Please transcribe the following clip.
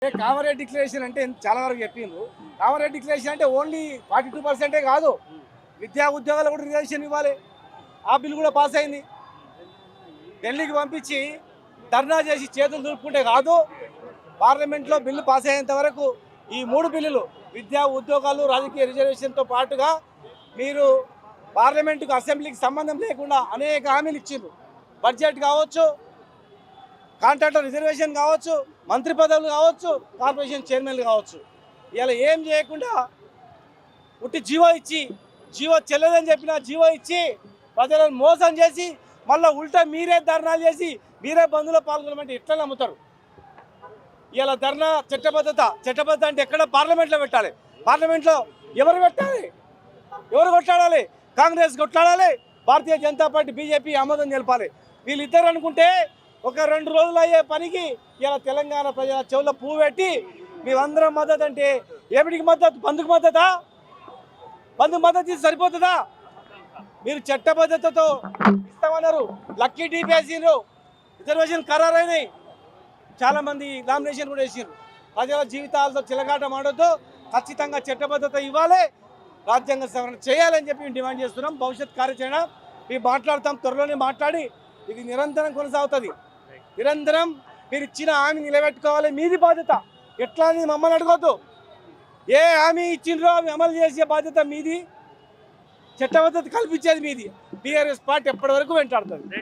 కామరేజ్ declaration అంటే చాలా వరకు చెప్పిండ్రు. కామరేజ్ డిక్లరేషన్ అంటే ఓన్లీ 42% కాదు, విద్యా ఉద్యోగాలు కూడా రిజర్వేషన్ ఇవ్వాలి. ఆ బిల్ కూడా పాస్ అయింది. ఢిల్లీకి పంపించి ధర్నా చేసి చేతులు దులుపుకుంటే కాదు, పార్లమెంట్లో బిల్లు పాస్ అయ్యేంత వరకు ఈ 3 బిల్లులు విద్యా ఉద్యోగాలు రాజకీయ రిజర్వేషన్తో పాటుగా మీరు పార్లమెంటుకు అసెంబ్లీకి సంబంధం లేకుండా అనేక హామీలు ఇచ్చిండ్రు. బడ్జెట్ కావచ్చు, కాంట్రాక్టర్ రిజర్వేషన్ కావచ్చు, మంత్రి పదవులు కావచ్చు, కార్పొరేషన్ చైర్మన్లు కావచ్చు. ఇలా ఏం చేయకుండా ఉట్టి జీవో ఇచ్చి, జీవో చెల్లదని చెప్పిన జీవో ఇచ్చి ప్రజలను మోసం చేసి మళ్ళీ ఉల్టా మీరే ధర్నాలు చేసి మీరే బంధులో పాల్గొనమంటే ఎట్లా నమ్ముతారు? ఇలా ధర్నా చట్టబద్ధత అంటే ఎక్కడ? పార్లమెంట్లో పెట్టాలి. పార్లమెంట్లో ఎవరు పెట్టాలి? ఎవరు కొట్లాడాలి? కాంగ్రెస్ కొట్లాడాలి, భారతీయ జనతా పార్టీ బీజేపీ ఆమోదం తెలపాలి. వీళ్ళిద్దరు అనుకుంటే ఒక 2 రోజులు అయ్యే పనికి ఇలా తెలంగాణ ప్రజల చెవుల్లో పువ్వు పెట్టి మేమందరం మద్దతు అంటే ఏమిటికి మద్దతు? బంధుకు మద్దతా? బంధుకు మద్దతు ఇస్తే సరిపోతుందా? మీరు చట్టబద్ధతతో ఇస్తామన్నారు, లక్కీ డీప్ వేసిర్రు, రిజర్వేషన్ ఖరారైనాయి, చాలామంది నామినేషన్ కూడా వేసిర్రు. ప్రజల జీవితాలతో చిలగాట మాడొద్దు, ఖచ్చితంగా చట్టబద్ధత ఇవ్వాలి, రాజ్యాంగ సవరణ చేయాలని చెప్పి మేము డిమాండ్ చేస్తున్నాం. భవిష్యత్ కార్యాచరణ మేము మాట్లాడతాం, త్వరలోనే మాట్లాడి ఇది నిరంతరం కొనసాగుతుంది. నిరంతరం మీరు ఇచ్చిన హామీ నిలబెట్టుకోవాలి, మీది బాధ్యత. ఎట్లా అని మమ్మల్ని అడగొద్దు. ఏ హామీ ఇచ్చిండ్రో అవి అమలు చేసే బాధ్యత మీది, చట్టబద్ధత కల్పించేది మీది. టీఆర్ఎస్ పార్టీ ఎప్పటి వరకు వెంటాడుతుంది.